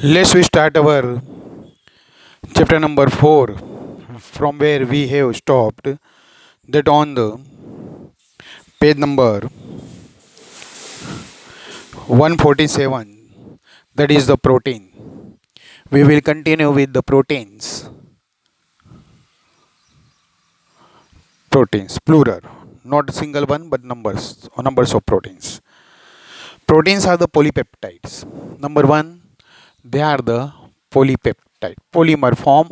Let's we start our chapter number 4 from where we have stopped, that on the page number 147, that is the protein. We will continue with the proteins plural, not a single one but numbers or numbers of proteins. Proteins are the polypeptides. Number 1, they are the polypeptide polymer form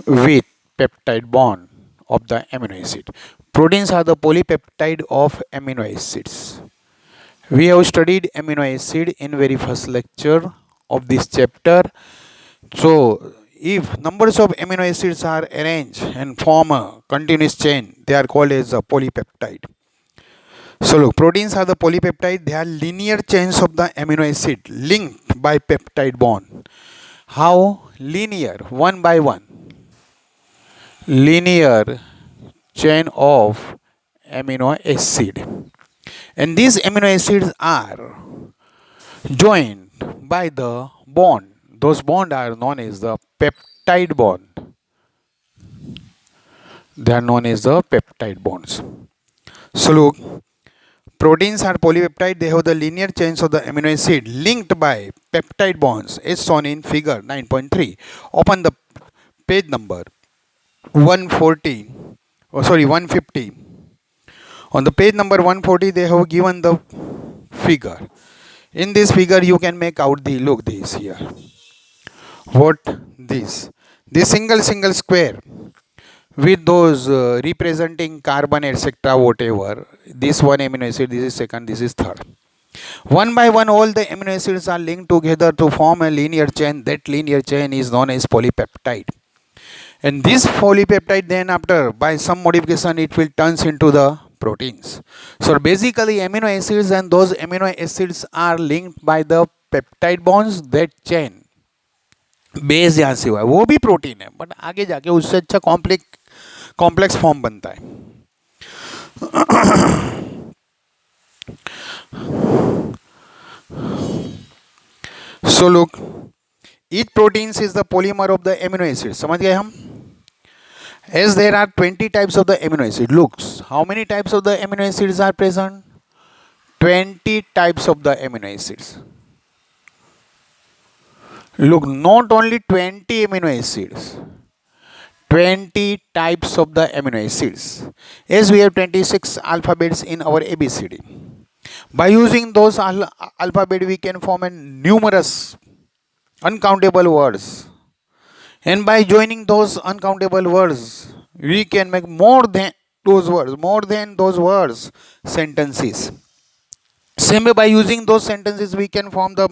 with peptide bond of the amino acid. Proteins are the polypeptide of amino acids. We have studied amino acid in very first lecture of this chapter. So, if numbers of amino acids are arranged and form a continuous chain, they are called as a polypeptide. So, look, proteins are the polypeptide. They are linear chains of the amino acid linked by peptide bond. How? Linear, one by one. Linear chain of amino acid, and these amino acids are joined by the bond. Those bonds are known as the peptide bond. They are known as the peptide bonds. So look, proteins are polypeptide. They have the linear chains of the amino acid linked by peptide bonds as shown in figure 9.3. Open the page number 140, 150. On the page number 140, they have given the figure. In this figure, you can make out the, look this here. What this? This single square with those representing carbon, etc., whatever. This one amino acid, this is second, this is third. One by one, all the amino acids are linked together to form a linear chain. That linear chain is known as polypeptide. And this polypeptide, then after by some modification, it will turns into the proteins. So basically amino acids and those amino acids are linked by the peptide bonds. That chain base यहाँ से हुआ है वो भी protein है, but आगे जाके उससे अच्छा कॉम्प्लेक्स फॉर्म बनता है. So look, each proteins is the polymer of the amino acid. समझ गए हम? As there are 20 types of the amino acid. Looks, how many types of the amino acids are present? 20 types of the amino acids. Look, not only 20 amino acids, 20 types of the amino acids. As we have 26 alphabets in our ABCD. By using those alphabet, we can form a numerous, uncountable words. And by joining those uncountable words, we can make more than those words, sentences. Same way, by using those sentences, we can form the,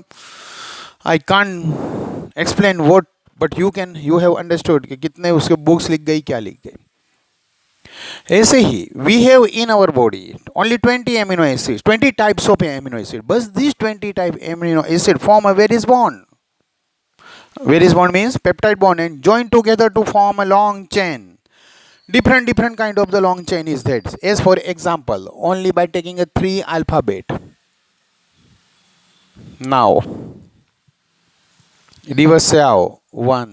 I can't explain what, but you have understood कि कितने उसके books लिख गई, क्या लिख गई. ऐसे ही we have in our body only 20 amino acids, 20 types of amino acids, but these 20 type amino acid form a various bond. Various bond means peptide bond and join together to form a long chain. Different kind of the long chain is that. As for example, only by taking a 3 alphabet. Now, reverse से आओ 1,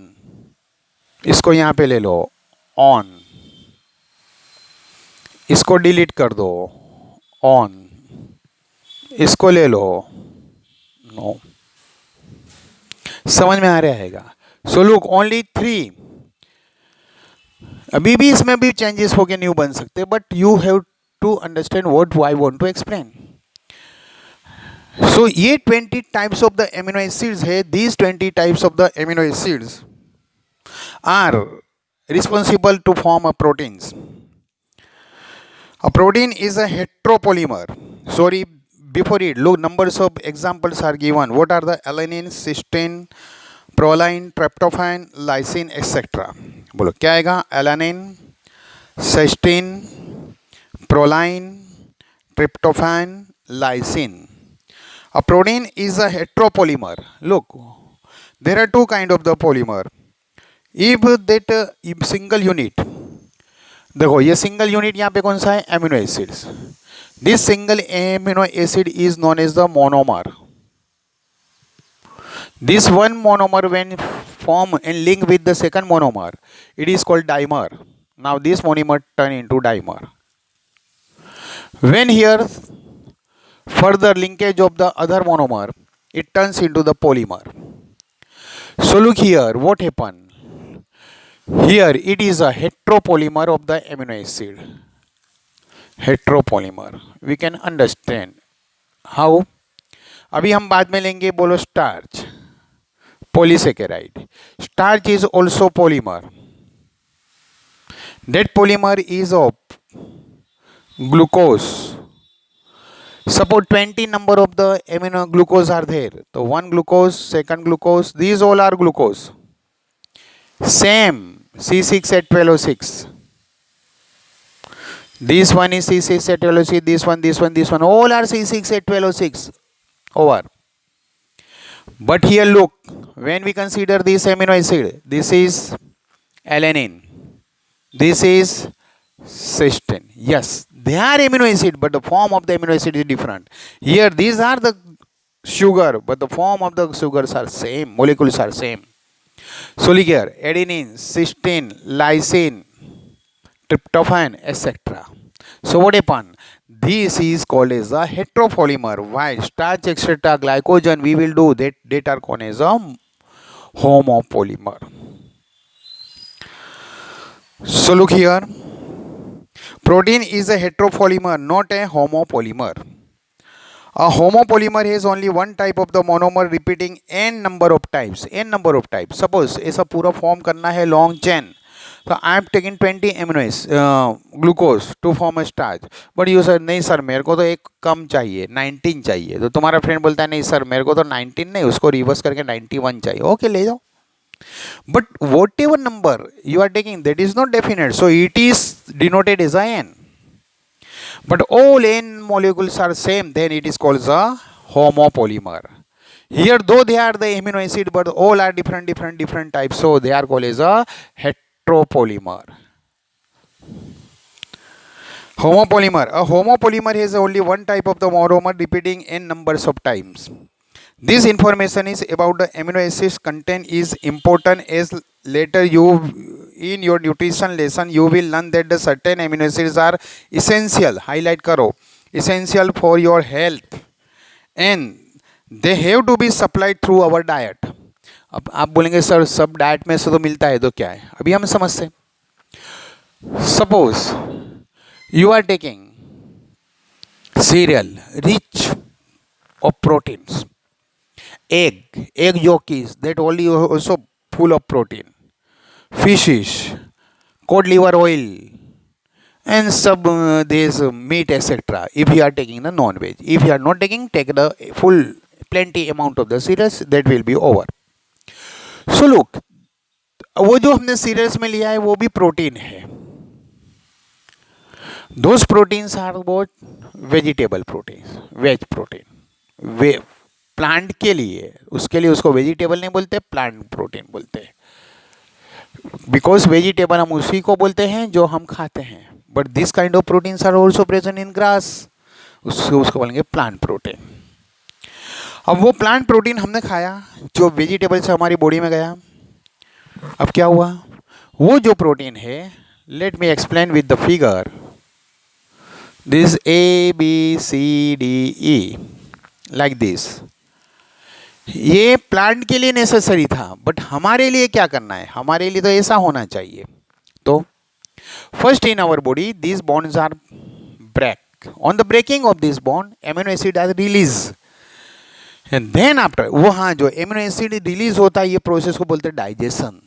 इसको यहाँ पे ले लो on, इसको delete कर दो on, इसको ले लो नो. समझ में आ रहा है? So look, only 3. अभी भी इसमें भी चेंजेस होके न्यू बन सकते, but you have to understand what I want to explain. So ये 20 types of the amino acids है. These 20 types of the amino acids are responsible to form a proteins. A protein is a heteropolymer. Sorry, before it, look, numbers of examples are given. What are the alanine, cysteine, proline, tryptophan, lysine, etc. बोलो क्या आएगा? alanine, cysteine, proline, tryptophan, lysine. A protein is a heteropolymer. Look, there are two kind of the polymer. If that single unit, देखो ये single unit यहाँ पे कौन सा है? Amino acids. This single amino acid is known as the monomer. This one monomer when form and link with the second monomer, it is called dimer. Now this monomer turn into dimer. When here further linkage of the other monomer, it turns into the polymer. So look here, what happened? Here it is a heteropolymer of the amino acid. Heteropolymer. We can understand how. अभी हम बाद में लेंगे, बोलो starch, polysaccharide. Starch is also polymer. That polymer is of glucose. Suppose 20 number of the amino glucose are there. So one glucose, second glucose, these all are glucose. Same C6 at 1206. This one is C6 at 1206, this one, all are C6 at 1206. Over. But here look, when we consider this amino acid, this is alanine, this is cysteine. Yes, they are amino acid, but the form of the amino acid is different. Here these are the sugar, but the form of the sugars are same, molecules are same. So look here, adenine, cysteine, lysine, tryptophan, etc. So what happened? This is called as a heteropolymer. While starch, etc., glycogen, we will do that are called as a homopolymer. So look here, protein is a heteropolymer, not a homopolymer. A homopolymer has only one type of the monomer repeating n number of types. N number of types. Suppose ऐसा पूरा form करना है long chain. So I am taking 20 amino glucose to form a starch. But you said नहीं sir मेरे को तो एक कम चाहिए, 19 चाहिए. तो तुम्हारा फ्रेंड बोलता है नहीं सर मेरे को तो 19 नहीं, उसको रिवर्स करके 91 चाहिए. ओके ले जाओ. But whatever number you are taking, that is not definite. So it is denoted as a n. But all n molecules are same, then it is called a homopolymer. Here though they are the amino acid, but all are different types. So they are called as a heteropolymer. Homopolymer. A homopolymer has only one type of the monomer repeating n numbers of times. This information is about the amino acids content is important, as later you in your nutrition lesson you will learn that the certain amino acids are essential, highlight karo, essential for your health and they have to be supplied through our diet. अब आप बोलेंगे sir सब diet में से तो मिलता है, तो क्या है, अभी हम समझते हैं. Suppose you are taking cereal rich of proteins, egg yolks that only also full of protein, fishes, cod liver oil, and some this meat etc. If you are taking the non-veg, if you are not taking, take the full plenty amount of the cereals, that will be over. So look, वो जो हमने cereals में लिया है वो भी protein है. Those proteins are what? Vegetable proteins, veg protein. Plant के लिए, उसके लिए उसको वेजिटेबल नहीं बोलते, प्लांट प्रोटीन बोलते हैं. बिकॉज वेजिटेबल हम उसी को बोलते हैं जो हम खाते हैं. But this kind of proteins are also present in grass, उसको बोलेंगे प्लांट प्रोटीन. अब वो प्लांट प्रोटीन हमने खाया जो वेजिटेबल से हमारी बॉडी में गया. अब क्या हुआ, वो जो प्रोटीन है, let me explain with the figure. This ABCDE like this. ये प्लांट के लिए नेसेसरी था, बट हमारे लिए क्या करना है, हमारे लिए तो ऐसा होना चाहिए. तो first in our body these bonds are break. On the breaking of this bond, amino acid are released. And then after वो हाँ जो amino acid रिलीज होता है, ये प्रोसेस को बोलते हैं डाइजेशन.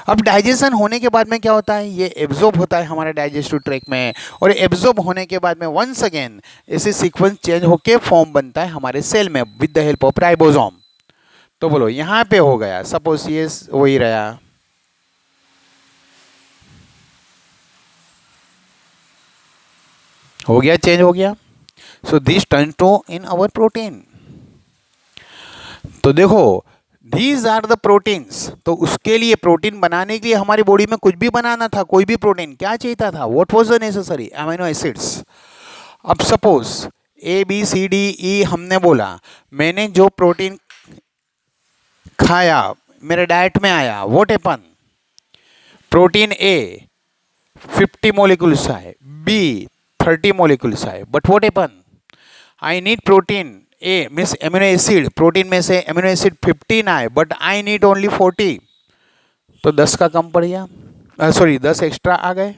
अब डाइजेशन होने के बाद में क्या होता है, ये एब्जॉर्ब होता है हमारे डाइजेस्टिव ट्रैक्ट में, और एब्जॉर्ब होने के बाद में वंस अगेन ऐसे सीक्वेंस चेंज होके फॉर्म बनता है हमारे सेल में with the help of ribosome. तो बोलो यहाँ पे हो गया, सपोज ये वही रहा, हो गया, चेंज हो गया. So this turn to in our protein. तो देखो These are the proteins. तो उसके लिए प्रोटीन बनाने के लिए हमारी बॉडी में कुछ भी बनाना था, कोई भी प्रोटीन क्या चाहिए था, what was the necessary, amino acids. अब सपोज ABCDE हमने बोला, मैंने जो प्रोटीन खाया, मेरे डाइट में आया, what happen, protein A 50 molecules आए, B 30 molecules आए, but what happen, I need protein A means amino acid, protein में से एमिनो एसिड 15 आए बट आई नीड ओनली 40, तो 10 का कम पड़ गया, सॉरी 10 एक्स्ट्रा आ गए।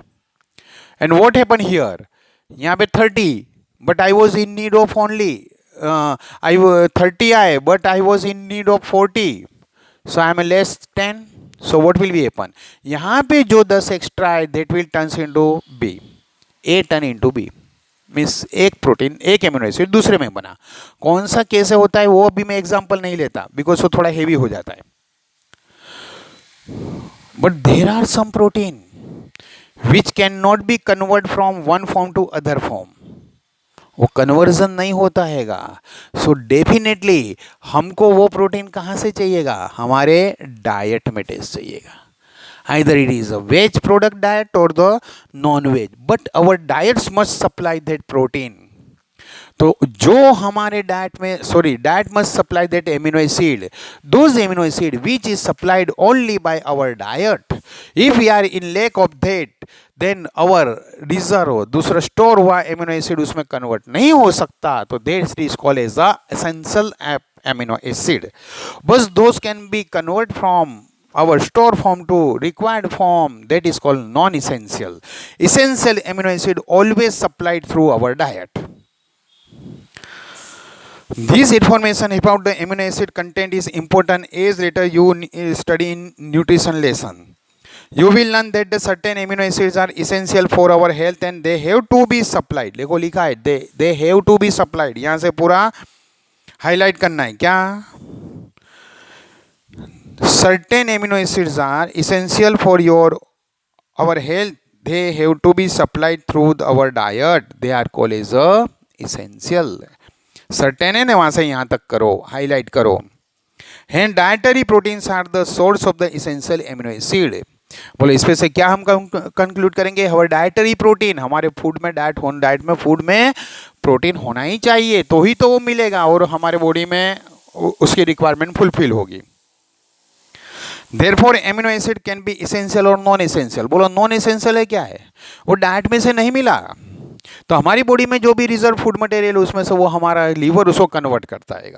एंड व्हाट हैपन हियर, यहाँ पे 30 but I was in need of only I 30 आए but I was in need of 40, so I am less 10, so what will be happen, यहाँ पे जो 10 एक्स्ट्रा है that will turns into B, A turn into B, means एक protein एक amino acid दूसरे में बना। कौन सा कैसे होता है वो अभी मैं एग्जांपल नहीं लेता बिकॉज वो थोड़ा हेवी हो जाता है, but there are some protein which can not be convert from one form to other form, वो कन्वर्जन नहीं होता हैगा, सो डेफिनेटली हमको वो प्रोटीन कहाँ से चाहिएगा, हमारे डाइट में टेस्ट चाहिएगा, either it is a veg product diet or the non-veg, but our diets must supply that protein. तो जो हमारे डाइट में diet must supply that amino acid, those amino acid which is supplied only by our diet, if we are in lack of that then our reserve दूसरा store हुआ amino acid उसमें convert नहीं हो सकता, तो that is called as a essential amino acid, बस those can be convert from our store form to required form, that is called non-essential. Essential amino acid always supplied through our diet. This information about the amino acid content is important as later you study in nutrition lesson. You will learn that the certain amino acids are essential for our health and they have to be supplied. देखो लिखा है they have to be supplied, यहाँ से पूरा highlight करना है क्या, certain amino acids are essential for our health, they have to be supplied through our diet, they are called as essential, certain है ना, वहाँ से यहाँ तक करो हाईलाइट करो। and dietary proteins are the source of the essential amino acid, बोले इस पे से क्या हम कंक्लूड करेंगे, हमारे डाइटरी प्रोटीन, हमारे फूड में डाइट में फूड में प्रोटीन होना ही चाहिए तो ही तो वो मिलेगा और हमारे बॉडी में उसकी रिक्वायरमेंट फुलफिल होगी। Therefore, amino acid can be essential और नॉन एसेंशियल, बोलो नॉन एसेंशियल है क्या है, वो डाइट में से नहीं मिला तो हमारी बॉडी में जो भी रिजर्व फूड मटेरियल उसमें से वो हमारा लीवर उसको कन्वर्ट करता है,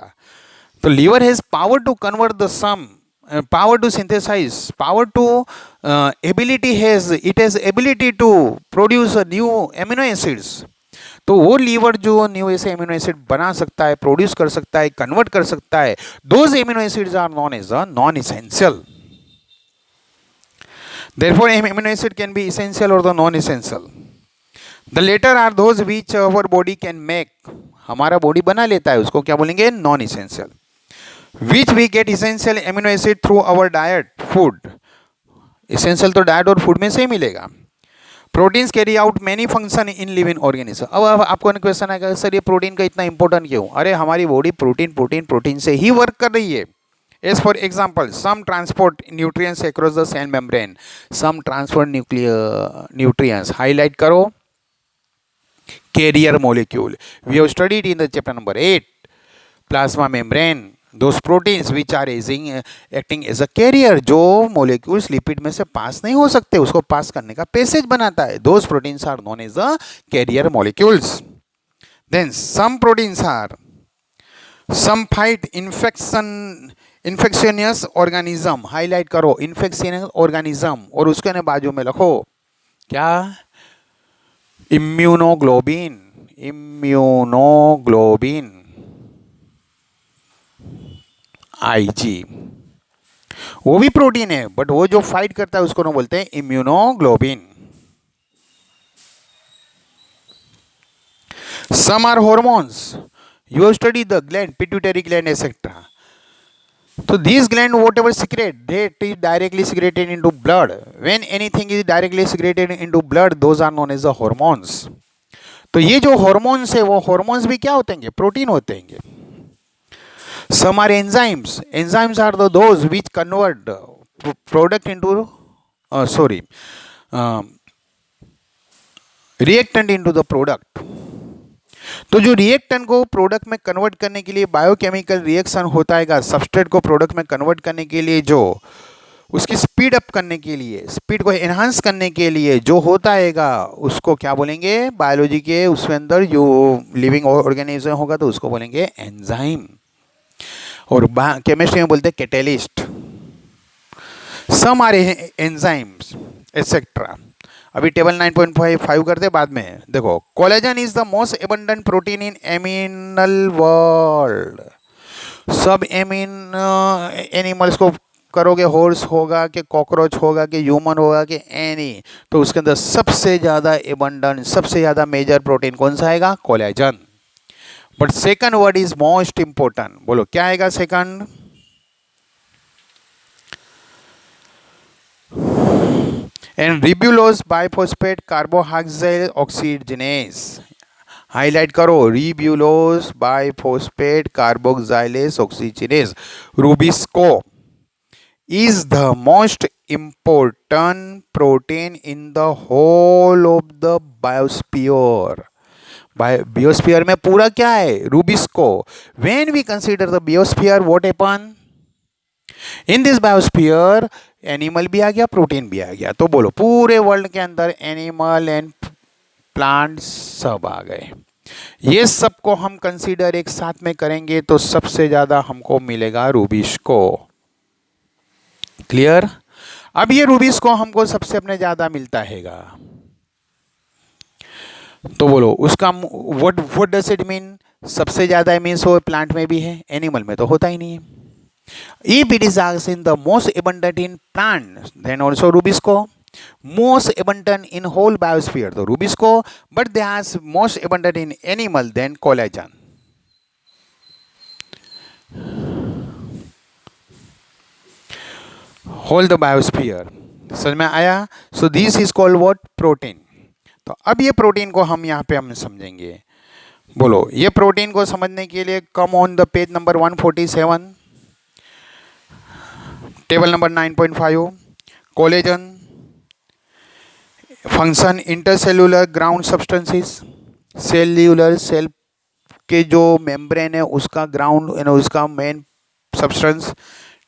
तो liver has power to convert the some, power to synthesise, power to ability has, it has ability to produce new amino acids, तो वो लीवर जो न्यू ऐसे एमिनो एसिड बना सकता है, प्रोड्यूस कर सकता है, कन्वर्ट कर सकता है, those amino acids are known as a non essential. Therefore, amino acid can be essential or the non-essential. The latter are those which our body can make. हमारा बॉडी बना लेता है उसको क्या बोलेंगे, non essential. Which we get essential amino acid through our diet, food. Essential तो diet और food में से ही मिलेगा। Proteins carry out many function in living organism. अब आपको क्वेश्चन आएगा सर ये प्रोटीन का इतना इंपॉर्टेंट क्यों, अरे हमारी बॉडी प्रोटीन से ही वर्क कर रही है। As for example, some transport nutrients across the cell membrane, some transport nutrients. Highlight करो carrier molecule. We have studied in the chapter number 8, plasma membrane. Those proteins which are acting as a carrier, जो molecules lipid में से पास नहीं हो सकते उसको पास करने का पैसेज बनाता है, those proteins are known as the carrier molecules. Then some proteins are, some fight infectious organism, highlight करो इन्फेक्शियस ऑर्गेनिज्म और उसके ने बाजू में लिखो क्या, इम्यूनोग्लोबिन, आईजी, वो भी प्रोटीन है बट वो जो फाइट करता है उसको ना बोलते हैं immunoglobin. Some are hormones, you have studied the gland, pituitary gland etcetera, so these gland whatever secrete, that is directly secreted into blood. When anything is directly secreted into blood, those are known as the hormones. तो ये जो hormones है वो hormones भी क्या होते हैं, protein होते हैं। Some are enzymes. Enzymes are those which convert product into reactant into the product. तो जो रिएक्टेंट को प्रोडक्ट में कन्वर्ट करने के लिए बायोकेमिकल रिएक्शन होता है, सबस्ट्रेट को प्रोडक्ट में कन्वर्ट करने के लिए, जो उसकी स्पीड अप करने के लिए, स्पीड को एनहांस करने के लिए जो होता हैगा, उसको क्या बोलेंगे? बायोलॉजी के उसके अंदर जो लिविंग ऑर्गेनिज्म होगा तो उसको बोलेंगे एंजाइम, और केमिस्ट्री में बोलते हैं catalyst. Some are enzymes etcetera. अभी टेबल 9.5 करते बाद में। देखो, collagen is the most abundant protein in animal world. सब एनिमल्स को करोगे, हॉर्स होगा कि कॉकरोच होगा कि ह्यूमन होगा कि एनी, तो उसके अंदर सबसे ज़्यादा एबंडेंट, सबसे ज़्यादा मेजर प्रोटीन कौन सा आएगा? Collagen. But second word is most important. बोलो क्या आएगा second? And ribulose bisphosphate carbohydrate oxygenase. Highlight करो, ribulose bisphosphate carboxylase oxygenase, rubisco is the most important protein in the whole of the biosphere. Biosphere में पूरा क्या है? Rubisco. When we consider the biosphere, what happen? In this biosphere, animal भी आ गया, protein भी आ गया। तो बोलो पूरे वर्ल्ड के अंदर एनिमल एंड प्लांट सब आ गए। ये सबको हम कंसीडर एक साथ में करेंगे तो सबसे ज्यादा हमको मिलेगा रूबिस्को। क्लियर? अब ये रूबिस्को हमको सबसे अपने ज्यादा मिलता हैगा, तो बोलो उसका व्हाट डज इट मीन? सबसे ज्यादा मीन्स वो प्लांट में भी है, एनिमल में तो होता ही नहीं है। If it is in the most abundant in plant, then also rubisco. Most abundant in whole biosphere, तो rubisco, but they are most abundant in animal, then collagen. Whole the biosphere. समझ में आया? So this is called what? Protein. तो अब ये protein को हम यहाँ पे हम समझेंगे। बोलो ये प्रोटीन को समझने के लिए come on the page number 147, table number 9.5, collagen function, intercellular ground substances, cellular cell के जो मेम्ब्रेन है उसका ग्राउंड, उसका main substance,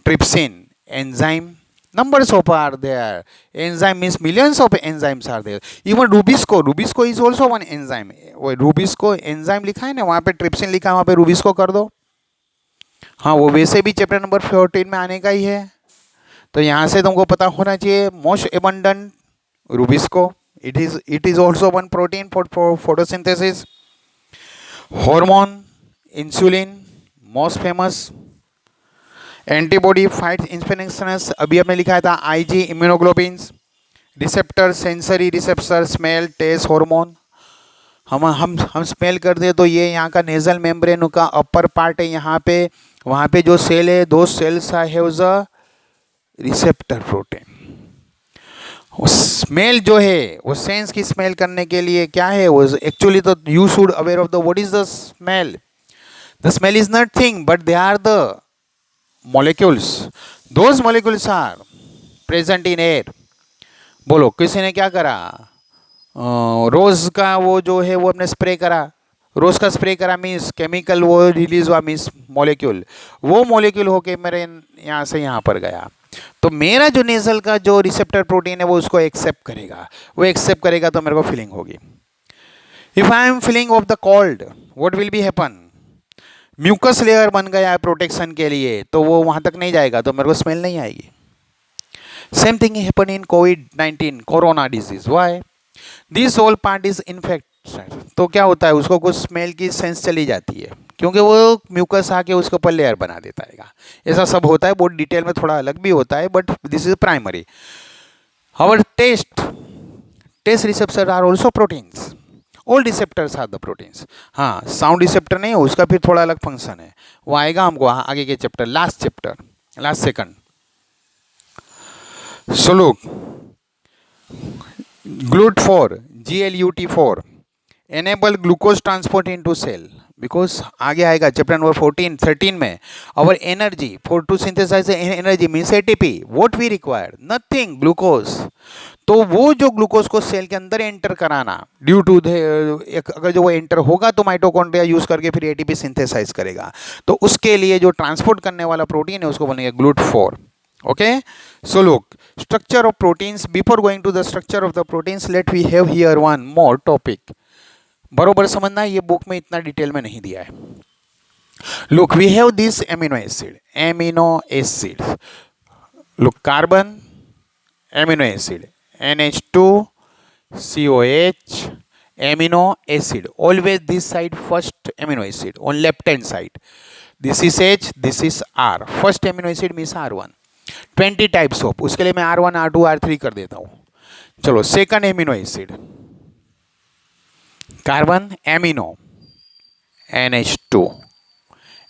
trypsin, enzyme, numbers of are there. Enzyme means millions of enzymes are there. Even Rubisco is also one enzyme. वो Rubisco enzyme लिखा है ना, वहाँ पे ट्रिप्सिन लिखा है, वहाँ पे Rubisco कर दो। हाँ, वो वैसे भी चैप्टर नंबर 14 में आने का ही है, तो यहाँ से तुमको पता होना चाहिए। Most abundant Rubisco, it is also one protein for photosynthesis. Hormone, insulin, most famous. Antibody fight infections, अभी हमने लिखा था IG, immunoglobins, receptor, sensory receptor, smell, taste, hormone. हम स्मेल करते हैं तो ये यहाँ का नेजल मेम्ब्रेन का अपर पार्ट है, यहाँ पे वहाँ पे जो सेल है, दो cells have a receptor protein. Smell जो है वो सेंस की स्मेल करने के लिए क्या है वो एक्चुअली, तो you should aware of the what is the smell. The smell is nothing but they are the molecules. Those molecules are present in air. बोलो किसी ने क्या करा? रोज का वो जो है वो अपने स्प्रे करा, रोज का स्प्रे करा मीन्स केमिकल वो रिलीज हुआ, मीन्स मॉलिक्यूल, वो मॉलिक्यूल होके मेरे यहाँ से यहाँ पर गया, तो मेरा जो नेजल का जो रिसेप्टर प्रोटीन है वो उसको एक्सेप्ट करेगा, वो एक्सेप्ट करेगा तो मेरे को फीलिंग होगी। If I am feeling of the cold, what will be happen? Mucus layer बन गया है प्रोटेक्शन के लिए, तो वो वहां तक नहीं जाएगा तो मेरे को स्मेल नहीं आएगी। सेम थिंग हैपन इन कोविड-19 corona disease. Why? This whole part is infected, तो क्या होता है उसको कुछ स्मेल की सेंस चली जाती है, क्योंकि वो म्यूकस आके उसके ऊपर लेयर बना देता है। ऐसा सब होता है, बहुत डिटेल में थोड़ा अलग भी होता है, but this is primary. Our taste receptor are also proteins. All receptors are the proteins. हाँ, साउंड रिसेप्टर नहीं है, उसका फिर थोड़ा अलग फंक्शन है, वो आएगा हमको आगे के chapter, last second. So look, GLUT4 enable glucose transport into cell. Because आगे आएगा चैप्टर नंबर 13 में, our energy for to synthesize energy means ATP, what we require, nothing, glucose. तो वो जो ग्लूकोज को सेल के अंदर एंटर कराना ड्यू टू अगर जो वो एंटर होगा तो माइटोकॉन्ड्रिया यूज करके फिर एटीपी सिंथेसाइज करेगा, तो उसके लिए जो ट्रांसपोर्ट करने वाला प्रोटीन है उसको बोलेंगे GLUT4। okay, so look, structure of proteins. Before going to the structure of the proteins, let we have here one more topic. बरोबर समझना, ये बुक में इतना डिटेल में नहीं दिया है। Look, we have this amino acid, look, carbon, amino acid, NH2, COH, amino acid, always this side first amino acid on left hand side, this is H, this is R, first amino acid means R1, 20 types of, उसके लिए मैं R1, R2, R3 कर देता हूं। चलो, second amino acid, carbon, amino, NH2,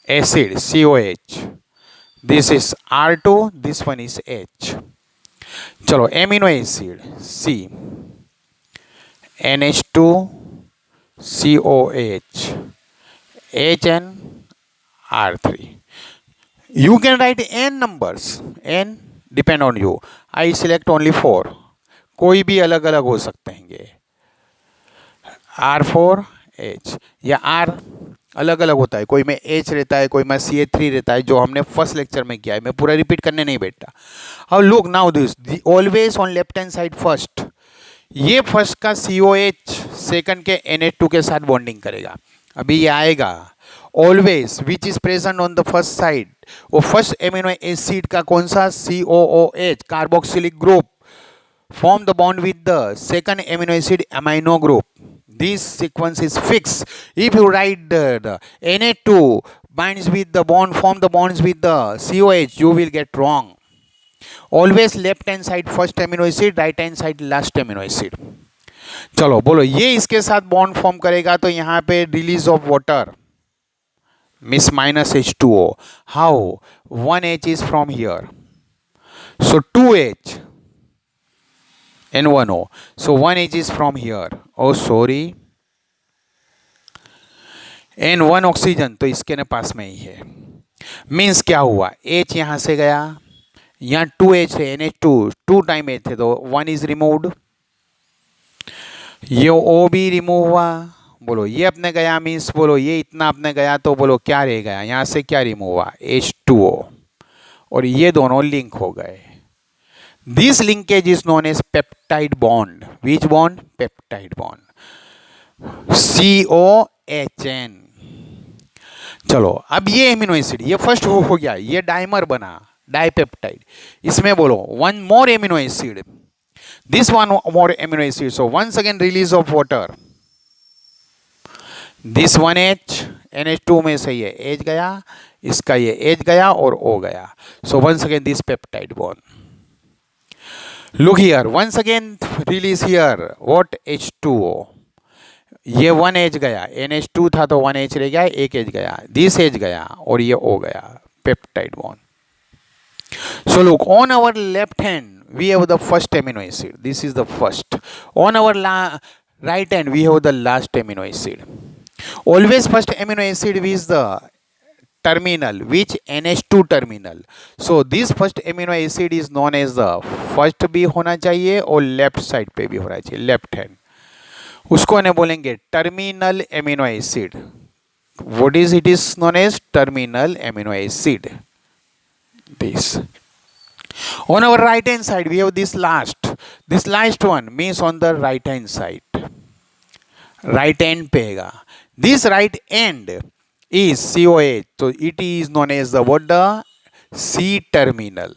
acid, COH, this is R2, this one is H। चलो, amino acid, C, NH2, COH, HN, R3। You can write n numbers, n depend on you. I select only 4, कोई भी अलग अलग हो सकते हैं, R4H या R अलग अलग होता है, कोई में H रहता है, कोई में CH3 रहता है, जो हमने फर्स्ट लेक्चर में किया है, मैं पूरा रिपीट करने नहीं बैठा। अब look now this, always on left hand side first, ये फर्स्ट का COH सेकंड के NH2 के साथ बॉन्डिंग करेगा। अभी ये आएगा always which is present on the first side, वो फर्स्ट एमिनो एसिड का कौन सा, COOH carboxylic group form the bond with the second amino acid amino group. This sequence is fixed. If you write the Na2 binds with the bond, form the bonds with the COH, you will get wrong. Always left hand side first amino acid, right hand side last amino acid. चलो बोलो, ये इसके साथ bond form करेगा तो यहाँ पे release of water miss minus H2O. How, 1H is from here, so 2H and 1O, so 1H is from here, oh sorry, and 1 oxygen तो इसके न पास में ही है। मीन्स क्या हुआ, H यहाँ से गया, यहाँ 2H है, NH2 2 टाइम H थे तो 1 इज रिमूव्ड, ये O भी रिमूव हुआ, बोलो ये अपने गया, मीन्स बोलो ये इतना अपने गया, तो बोलो क्या रह गया, यहाँ से क्या रिमूव हुआ, H2O, और ये दोनों लिंक हो गए। This linkage is known as peptide bond. Which bond, peptide bond, COHN। चलो, अब ये एमिनो एसिड ये फर्स्ट हो गया, ये डाइमर बना, डाइपेप्टाइड। इसमें बोलो one more amino acid, this one more amino acid, so once again release of water, this 1H NH2 में से ये H गया, इसका ये H गया और O गया, so once again this peptide bond. Look here, once again release here, what, H2O, ये 1H गया, NH2 था तो 1H रह गया, एक H गया, this H गया और ये O गया, peptide bond. So look, on our left hand we have the first amino acid, this is the first. On our right hand we have the last amino acid. Always first amino acid is the terminal, which NH2 terminal, so this first amino acid is known as the first भी होना चाहिए और left side पे भी होना चाहिए, left hand, उसको ने बोलेंगे terminal amino acid. What is it is known as terminal amino acid, this. On our right hand side we have this last one means on the right hand side, right end Pega, this right end is COH, so it is known as the what, the C terminal.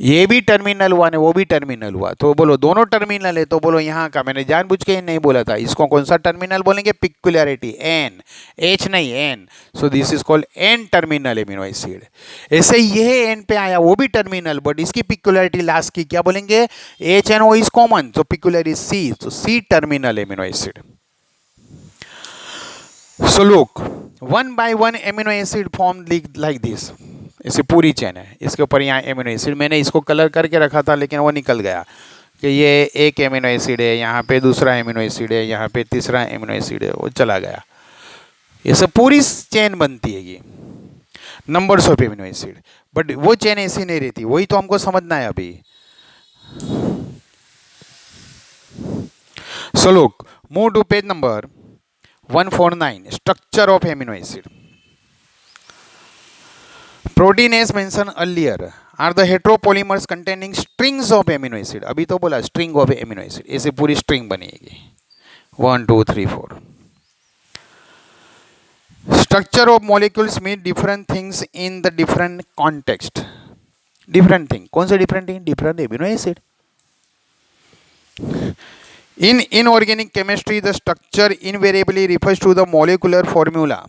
ये भी terminal हुआ, वो भी terminal हुआ, तो बोलो दोनों terminal है, तो बोलो यहाँ का मैंने जानबूझ के नहीं बोला था, इसको कौन सा टर्मिनल बोलेंगे, पिक्युलरिटी, N, H नहीं N, so this is called N terminal amino acid. ऐसे ये N पे आया वो भी टर्मिनल, बट इसकी पिक्युलरिटी लास्ट की क्या बोलेंगे, HNO is common, so peculiarity C, so C terminal amino acid. So look, one by one amino acid form like this, इसे पूरी चेन है, इसके ऊपर यहाँ एमिनो एसिड, मैंने इसको कलर करके रखा था लेकिन वो निकल गया कि ये एक एमिनो एसिड है, यहाँ पे दूसरा एमिनो एसिड है, यहाँ पे तीसरा एमिनो एसिड है, वो चला गया। ऐसे पूरी चेन बनती है ये numbers of amino acid, but वो चेन ऐसी नहीं रहती, वही तो हमको समझना है अभी। So look, move to page number 149, structure of amino acid. Protein as mentioned earlier are the heteropolymers containing strings of amino acid. अभी तो बोला string of amino acid, ऐसे पूरी string बनेगी 1 2 3 4. Structure of molecules mean different things in the different context. Different thing, कौन से different thing? Different amino acid. In inorganic chemistry, the structure invariably refers to the molecular formula.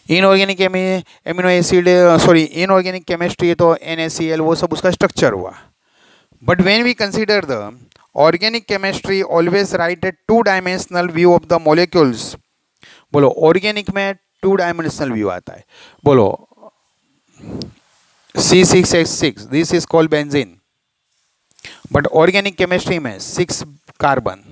Inorganic amino acid inorganic chemistry तो NaCl वो सब उसका structure हुआ, but when we consider the organic chemistry always write a two dimensional view of the molecules. बोलो organic में two dimensional view आता है, बोलो C6H6 this is called benzene, but organic chemistry में 6 carbon,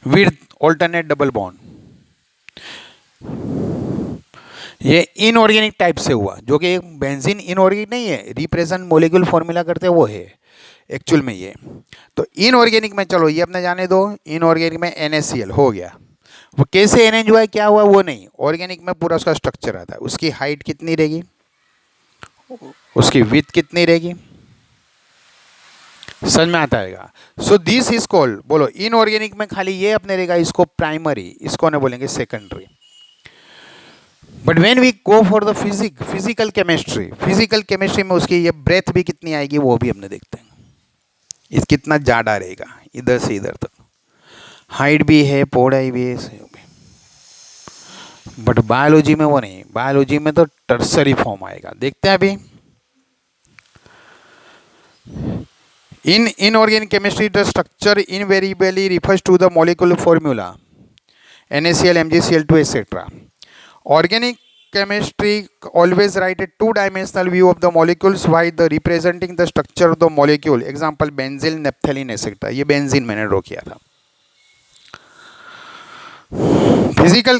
with alternate double bond. ये inorganic type से हुआ, जो कि बेंजीन इनऑर्गेनिक नहीं है, रिप्रेजेंट मोलिक्यूल फॉर्मूला करते वो है एक्चुअल में ये। तो इनऑर्गेनिक में चलो ये अपने जाने दो, इनऑर्गेनिक में NaCl हो गया, वो कैसे अरेंज हुआ है क्या हुआ वो नहीं, ऑर्गेनिक में पूरा उसका स्ट्रक्चर आता है, उसकी हाइट कितनी रहेगी, उसकी विड्थ कितनी रहेगी, समझ में आता है। सो दिस इज कॉल्ड, बोलो इनऑर्गेनिक में खाली ये अपने रहेगा, इसको प्राइमरी, इसको ना बोलेंगे secondary. But when we go for the physical chemistry में उसकी ये ब्रेथ भी कितनी आएगी वो भी हमने देखते हैं, इस कितना ज़्यादा रहेगा इधर से इधर तक, हाइट भी है, पौड़ाई भी है, बट बायोलॉजी में वो नहीं, बायोलॉजी में तो टर्सरी फॉर्म आएगा, देखते हैं अभी। In inorganic chemistry, the structure invariably refers to the molecular formula, NaCl, MgCl2, etc. Organic chemistry always write a two-dimensional view of the molecules while the representing the structure of the molecule. Example, benzene, naphthalene, etc. ये benzene मैंने draw किया था। Physical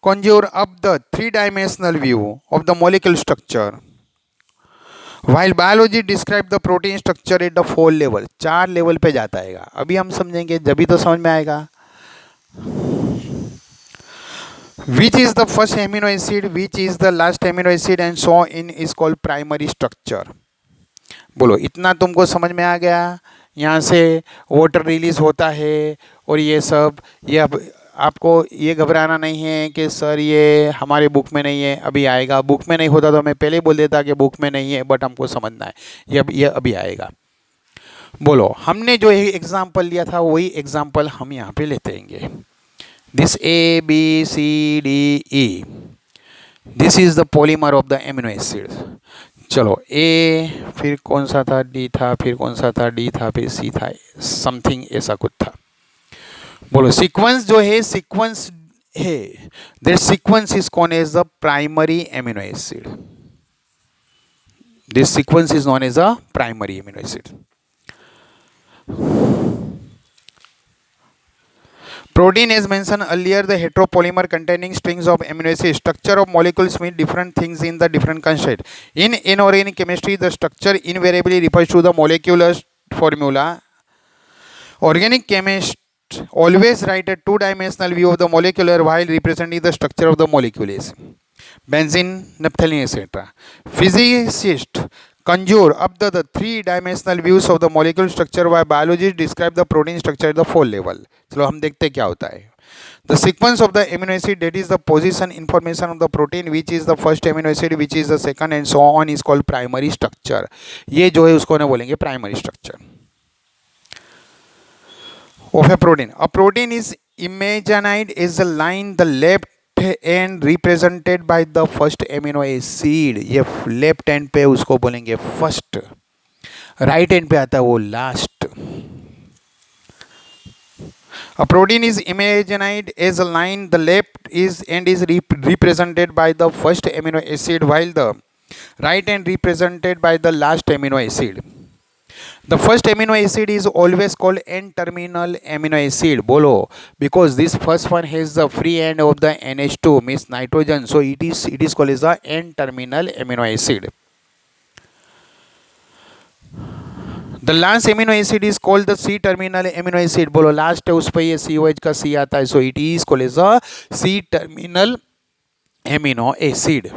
conjure up the three-dimensional view of the molecule structure. While biology describe the protein structure at the 4 level, 4 level पे जाता है, अभी हम समझेंगे जब भी तो समझ में आएगा। Which is the first amino acid, which is the last amino acid and so on is called primary structure. बोलो इतना तुमको समझ में आ गया, यहाँ से वाटर रिलीज होता है और ये सब, ये अब आपको ये घबराना नहीं है कि सर ये हमारे बुक में नहीं है, अभी आएगा। बुक में नहीं होता तो मैं पहले बोल देता कि बुक में नहीं है, बट हमको समझना है ये अभी आएगा। बोलो हमने जो एग्जाम्पल लिया था वही एग्जाम्पल हम यहाँ पे लेते हैं। This ABCDE, this is the polymer of the amino acid. चलो A, फिर कौन सा था, D था, फिर कौन सा था, D था, फिर C था, समथिंग ऐसा कुछ था। बोलो सीक्वेंस जो है, सीक्वेंस है, that sequence is called as the primary amino acid. This sequence is known as a primary amino acid. Protein, as mentioned earlier, the heteropolymer containing strings of amino acid. Structure of molecules mean different things in the different context. In inorganic chemistry, the structure invariably refers to the molecular formula. Organic chemists always write a two-dimensional view of the molecular while representing the structure of the molecules. Benzene, naphthalene, etc. Physicists conjure up the three-dimensional views of the molecule structure while biologists describe the protein structure at the 4 level. चलो हम देखते हैं क्या होता है। The sequence of the amino acid, that is the position information of the protein, which is the first amino acid, which is the second, and so on, is called primary structure. ये जो है उसको ना बोलेंगे primary structure of a protein. A protein is imagined as a line, the left and represented by the first amino acid. ये left and पे उसको बोलेंगे फर्स्ट, राइट एंड पे आता है वो last. A protein is imagined as a line, the left is and is represented by the first amino acid while the right and represented by the last amino acid. The first amino acid is always called N-terminal amino acid. Bolo, because this first one has the free end of the NH2 means nitrogen, so it is called as the N-terminal amino acid. The last amino acid is called the C-terminal amino acid. बोलो last है उस पर ये COH का C आता है, so it is called as a C-terminal amino acid.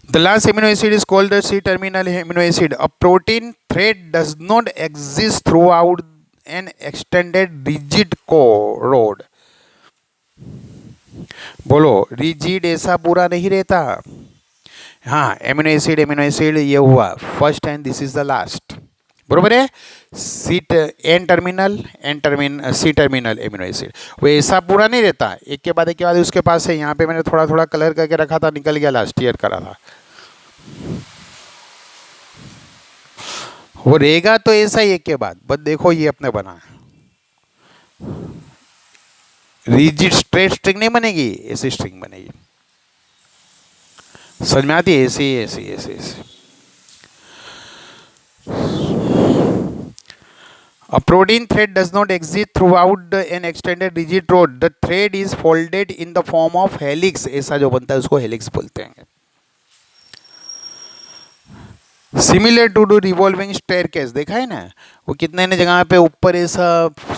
The last amino acid is called the C-terminal amino acid. A protein thread does not exist throughout an extended rigid rod. बोलो rigid ऐसा पूरा नहीं रहता. हाँ, amino acid ये हुआ first and this is the last. बरोबर है. सी टर्मिनल एमिनो एसिड वो ऐसा पूरा नहीं रहता, एक के बाद उसके पास है. यहाँ पे मैंने थोड़ा थोड़ा कलर करके रखा था, निकल गया लास्ट ईयर करा था. वो रहेगा तो ऐसा ही एक के बाद. बस देखो ये अपने बना रिजिड स्ट्रेट स्ट्रिंग नहीं बनेगी, ऐसी स्ट्रिंग बनेगी. समझ में आती है? ऐसे. A protein thread does not exist throughout an extended rigid rod. The thread is folded in the form of helix. ऐसा जो बनता है उसको हेलिक्स बोलते हैं. Similar to the revolving staircase. देखा है ना, वो कितने ने जगह पे ऊपर ऐसा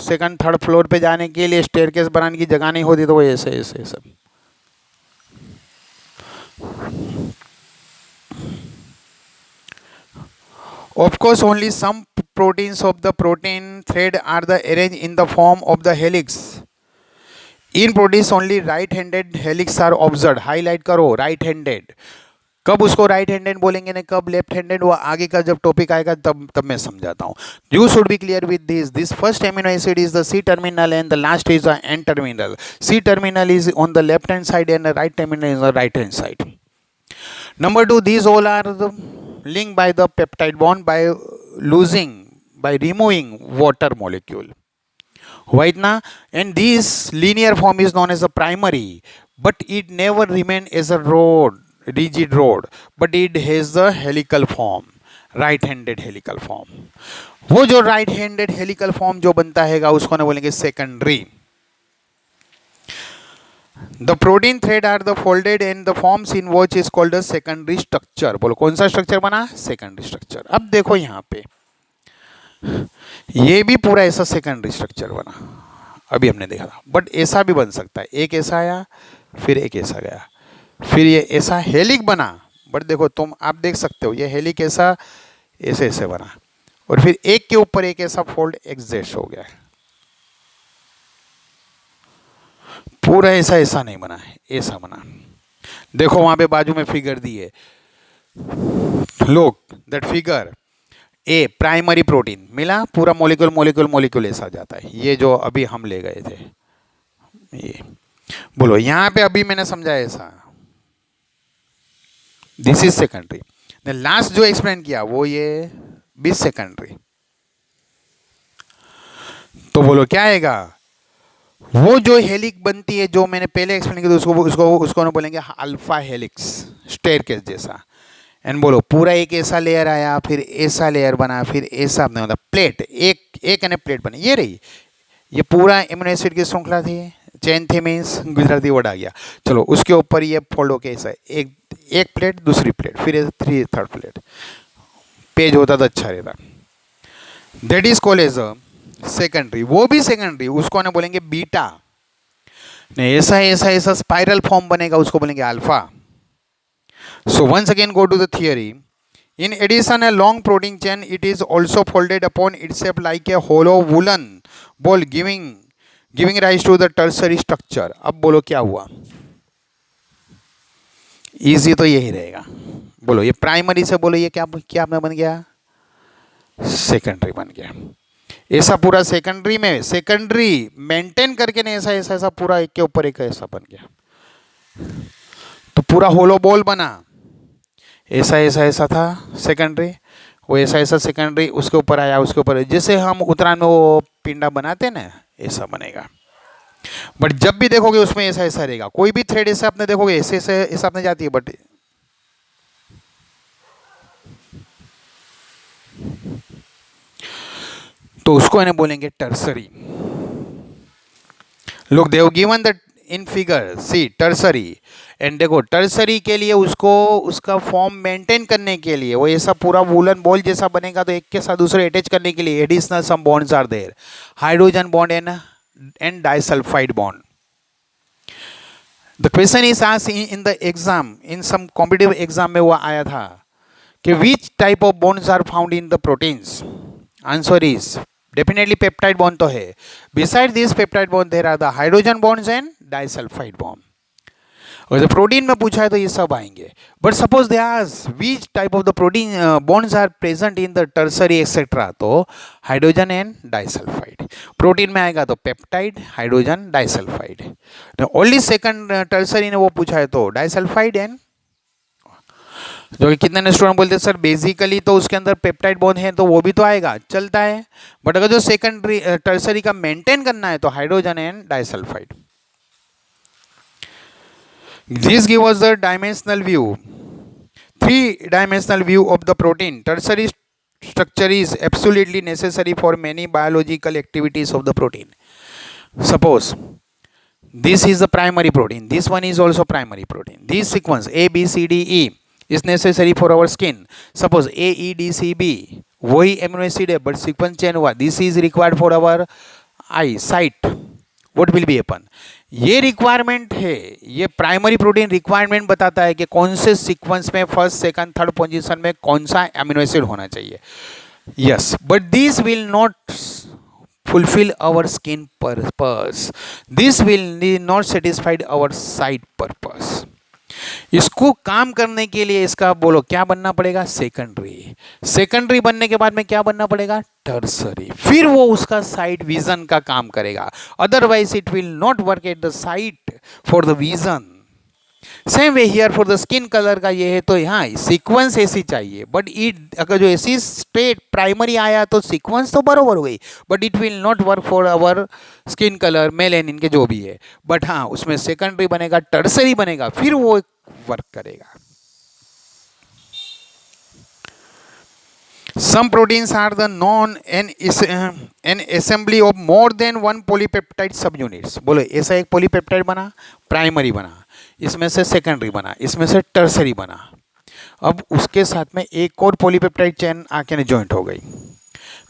सेकंड थर्ड फ्लोर पे जाने के लिए स्टेयरकेस बनाने की जगह नहीं होती, तो वो ऐसे सब. Of course, only some proteins of the protein thread are arranged in the form of the helix. In proteins, only right-handed helix are observed. Highlight करो right-handed. कब उसको राइट हैंडेड बोलेंगे ना कब लेफ्ट हैंडेड, वो आगे का जब टॉपिक आएगा तब मैं समझाता हूँ. You should be clear with this first amino acid is the C terminal and the last is the N terminal. C terminal is on the left hand side and the right terminal is the right hand side. Number 2, these all are linked by the peptide bond by removing water molecule. Right now, and this linear form is known as the primary, but it never remains as a rigid rod, but it has the helical form, right-handed helical form. वो जो right-handed helical form जो बनता है उसको ना बोलेंगे secondary. The protein thread are the folded and the forms in which is called a secondary structure. बोलो कौन सा स्ट्रक्चर बना? Secondary structure. अब देखो यहाँ पे ये भी पूरा ऐसा सेकेंडरी स्ट्रक्चर बना, अभी हमने देखा था. बट ऐसा भी बन सकता है, एक ऐसा आया फिर एक ऐसा गया, फिर ये ऐसा हेलिक बना. बट देखो आप देख सकते हो ये हेलिक ऐसा ऐसे बना, और फिर एक के ऊपर एक ऐसा फोल्ड एग्जिस्ट हो गया. पूरा ऐसा नहीं बना है, ऐसा बना. देखो वहां पे बाजू में फिगर दी है. Look that figure. A primary protein मिला, पूरा मोलिक्यूल ऐसा जाता है. ये जो अभी हम ले गए थे ये, बोलो यहाँ पे अभी मैंने समझाया ऐसा, दिस इज सेकेंडरी. लास्ट जो एक्सप्लेन किया वो ये भी सेकेंडरी. तो बोलो क्या आएगा? वो जो हेलिक बनती है जो मैंने पहले एक्सप्लेन किया उसको ना बोलेंगे अल्फा हेलिक्स, स्टेयरकेस जैसा. एंड बोलो पूरा एक ऐसा लेयर आया, फिर ऐसा लेयर बना, फिर ऐसा अपने मतलब प्लेट, एक प्लेट बनी. ये रही, ये पूरा एमिनो एसिड की श्रृंखला थी. चेन थी मीन्स गुजराती वर्ड आ गया. चलो उसके ऊपर ये फोल्ड होके ऐसा एक प्लेट, दूसरी प्लेट, फिर थर्ड प्लेट. पेज होता तो अच्छा रहता. That is called as a secondary. वो भी सेकेंडरी, उसको ना बोलेंगे बीटा. नहीं ऐसा स्पाइरल फॉर्म बनेगा, उसको बोलेंगे alpha. So once again go to the theory. In addition, a long protein chain, it is also folded upon itself like a hollow woolen ball, giving rise to the tertiary structure. अब बोलो क्या हुआ? Easy तो यही रहेगा. बोलो ये primary से बोलो ये क्या आपने बन गया? सेकेंडरी बन गया. ऐसा पूरा सेकेंडरी मेंटेन करके नहीं, ऐसा पूरा एक के ऊपर एक ऐसा बन गया. तो पूरा होलो बॉल बना. ऐसा था सेकेंडरी, वो ऐसा सेकेंडरी उसके ऊपर आया, उसके ऊपर जैसे हम उत्तरायण में वो पिंडा बनाते हैं ना, ऐसा बनेगा. बट जब भी देखोगे उसमें ऐसा ऐसा रहेगा, कोई भी थ्रेड ऐसे आपने देखोगे ऐसे ऐसे ऐसा आपने जाती है, बट तो उसको इन्हें बोलेंगे टर्सरी। लोग they've given the in figure C tertiary, and देखो टर्सरी के लिए उसको उसका फॉर्म मेंटेन करने के लिए वो ऐसा पूरा वूलन बॉल जैसा बनेगा, तो एक के साथ दूसरे अटैच करने के लिए additional some bonds are there, hydrogen bond and disulphide bond. The question is asked in the exam, in some competitive exam में वो आया था कि which type of bonds are found in the proteins. Answer is definitely peptide bond तो है, beside this peptide bond there are the hydrogen bonds and disulphide bond. और जो protein में पूछा है तो ये सब आएंगे, but suppose they ask which type of the protein bonds are present in the tertiary etcetera, तो हाइड्रोजन एंड डाइसल्फाइड। प्रोटीन में आएगा तो peptide, hydrogen, disulphide. Only second tertiary ने वो पूछा है तो डाइसल्फाइड एंड, जो कि कितने ने स्टूडेंट बोलते हैं सर बेसिकली तो उसके अंदर पेप्टाइड बॉन्ड है तो वो भी तो आएगा, चलता है, बट अगर जो सेकेंडरी टर्सरी का मेंटेन करना है तो hydrogen and disulphide. This gives us the dimensional view, three-dimensional view of the protein. Tertiary structure is absolutely necessary for many biological activities of the protein. Suppose this is the primary protein, this one is also primary protein. This sequence A, B, C, D, E is necessary for our skin. Suppose A, E, D, C, B वही amino acid है, but sequence change हुआ. This is required for our eye sight. What will be happen? ये requirement है, ये primary protein requirement बताता है कि कौन से सीक्वेंस में फर्स्ट सेकंड थर्ड पोजीशन में कौन सा एमिनो एसिड होना चाहिए। Yes, but this will not fulfil our skin purpose, this will not satisfied our site purpose. इसको काम करने के लिए इसका बोलो क्या बनना पड़ेगा, सेकेंडरी। सेकेंडरी बनने के बाद में क्या बनना पड़ेगा, टर्सरी। फिर वो उसका साइट विजन का काम करेगा, otherwise it will not work at the site for the vision. Same way here for the skin colour का ये है, तो यहाँ सीक्वेंस ऐसी चाहिए, बट इट अगर जो ऐसी स्टेट प्राइमरी आया तो सीक्वेंस तो बरोबर हो गई, but it will not work for our skin colour melanin के जो भी है, बट हाँ उसमें सेकेंडरी बनेगा, टर्सरी बनेगा, फिर वो वर्क करेगा। Some proteins are the known an assembly of more than one polypeptide subunits. बोलो ऐसा एक polypeptide बना, प्राइमरी बना, इसमें से सेकेंडरी बना, इसमें से टर्सरी बना, अब उसके साथ में एक और पॉलीपेप्टाइड चेन आके ज्वाइंट हो गई।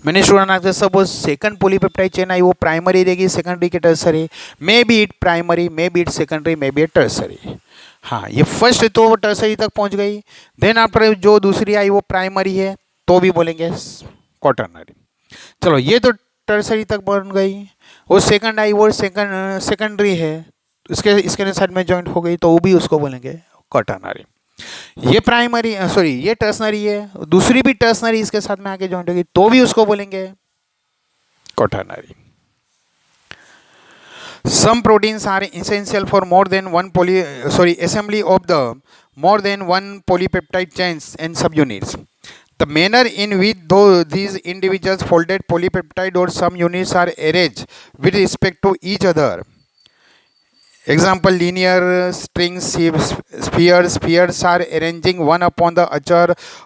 मैंने स्टूडेंट आके सपोज सेकंड पॉलीपेप्टाइड चेन आई, वो प्राइमरी रहेगी, सेकेंडरी के tertiary, may be it primary, may be it secondary, may be it tertiary. हाँ ये फर्स्ट तो वो टर्सरी तक पहुंच गई, देन आफ्टर जो दूसरी आई वो प्राइमरी है तो भी बोलेंगे क्वाटरनरी। चलो ये तो टर्सरी तक बन गई, वो सेकंड आई वो सेकेंडरी है, इसके साइड में जॉइंट हो गई तो वो भी उसको बोलेंगे क्वाटरनरी। ये प्राइमरी सॉरी ये टर्सनरी है, दूसरी भी टर्सनरी इसके साथ में आके जॉइंट होगी तो भी उसको बोलेंगे quaternary. Some proteins are essential for more than one assembly of the more than one polypeptide chains and subunits. The manner in which these individuals folded polypeptide or subunits are arranged with respect to each other. Example, linear strings, spheres are arranging one upon the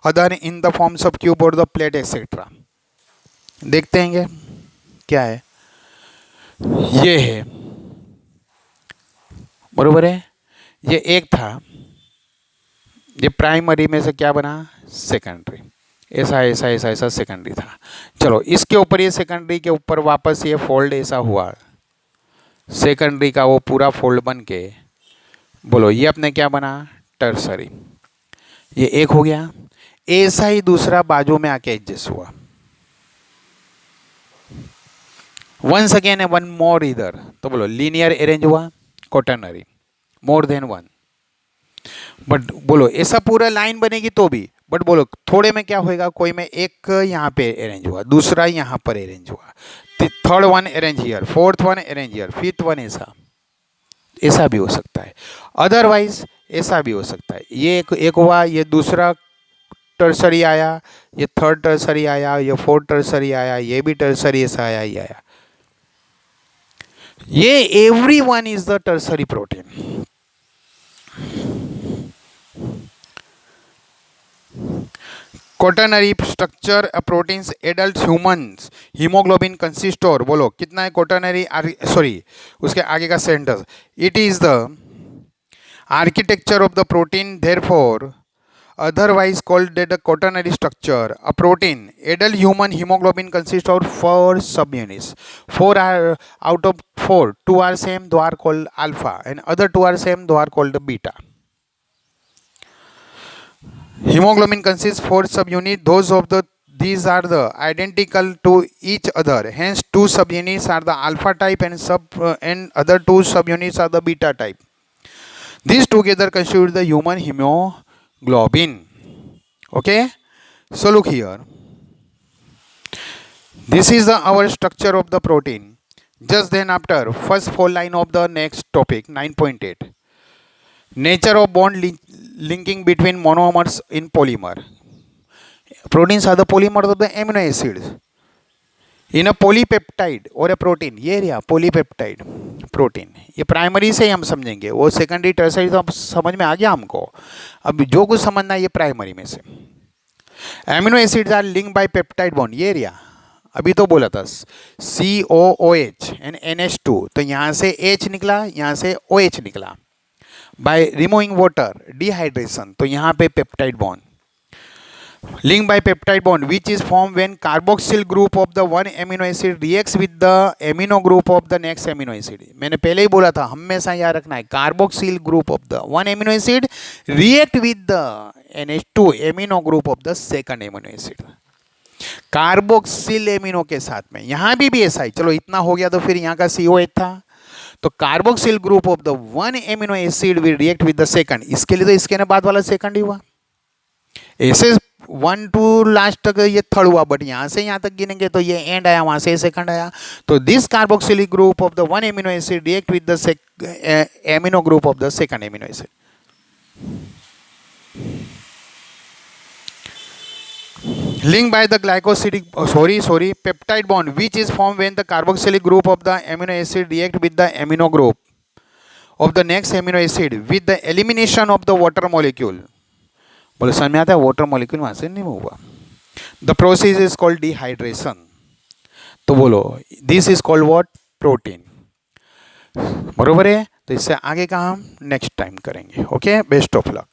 other in the forms of cube or the plate, etc. देखते हैं क्या है, ये है बरोबर है, ये एक था, ये प्राइमरी में से क्या बना, सेकेंडरी, ऐसा ऐसा ऐसा ऐसा सेकेंडरी था। चलो इसके ऊपर ये सेकेंडरी के ऊपर वापस ये फोल्ड ऐसा हुआ, सेकेंडरी का वो पूरा फोल्ड बन के बोलो ये अपने क्या बना, टर्सरी। ये एक हो गया, ऐसा ही दूसरा बाजू में आके एडजस्ट हुआ, वंस अगेन है वन मोर इधर, तो बोलो लीनियर अरेंज हुआ, quaternary, more than one. But बोलो ऐसा पूरा लाइन बनेगी तो भी, बट बोलो थोड़े में क्या होएगा, कोई में एक यहाँ पे अरेंज हुआ, दूसरा यहाँ पर अरेंज हुआ, third one arrange here, fourth one arrange here, fifth one ऐसा भी हो सकता है, अदरवाइज ऐसा भी हो सकता है। ये एक हुआ, ये दूसरा टर्सरी आया, ये थर्ड टर्सरी आया, ये फोर्थ टर्सरी आया, ये भी टर्सरी ऐसा आया ही आया। ये every one is the tertiary protein. Quaternary structure proteins adult humans haemoglobin consist और बोलो कितना है क्वाटर्नरी सॉरी उसके आगे का sentence. It is the architecture of the protein therefore otherwise called the quaternary structure. A protein adult human hemoglobin consists of 4 subunits. 4 are out of 4, 2 are same, they are called alpha, and other 2 are same, they are called beta. Hemoglobin consists 4 subunits. These are the identical to each other. Hence 2 subunits are the alpha type and other 2 subunits are the beta type. These together constitute the human hemoglobin. Okay, so look here, this is our structure of the protein. Just then after first 4 line of the next topic 9.8, nature of bond linking between monomers in polymer. Proteins are the polymers of the amino acids in a polypeptide or a protein. ये रहा polypeptide protein. ये primary से ही हम समझेंगे, वो secondary tertiary तो समझ में आ गया हमको. अब जो कुछ समझना है ये प्राइमरी में से. Amino acids are link by peptide bond. ये रहा अभी तो बोला था COOH एंड NH2, तो यहाँ से H निकला, यहाँ से OH निकला. बाय रिमूविंग वाटर डिहाइड्रेशन, तो यहाँ पे peptide bond. Linked by peptide bond which is formed when carboxyl group of the one amino acid reacts with the amino group of the next amino acid. मैंने पहले ही बोला था, हमेशा याद रखना है, carboxyl group of the one amino acid react with the NH2 amino group of the second amino acid. Carboxyl amino के साथ में यहाँ भी ऐसा ही. चलो इतना हो गया, तो फिर यहाँ का COH था, तो carboxyl group of the one amino acid will react with the second. इसके लिए तो इसके ना बाद वाला सेकंड ही हुआ. ऐसे 1 to लास्ट तक ये थर्ड हुआ, बट यहाँ से यहाँ तक गिनेंगे तो ये एंड आया, वहाँ से सेकंड आया. तो this carboxylic group of the one amino acid react with the amino group of the second amino acid. Linked by the peptide bond which is formed when the carboxylic group of the amino acid react with the amino group of the next amino acid with the elimination of the water molecule. बोले समझ में आता है, water molecule वहाँ से नहीं हुआ. The process is called dehydration. तो बोलो this is called what, protein. बरोबर है. तो इससे आगे का हम नेक्स्ट टाइम करेंगे. Okay, best of luck.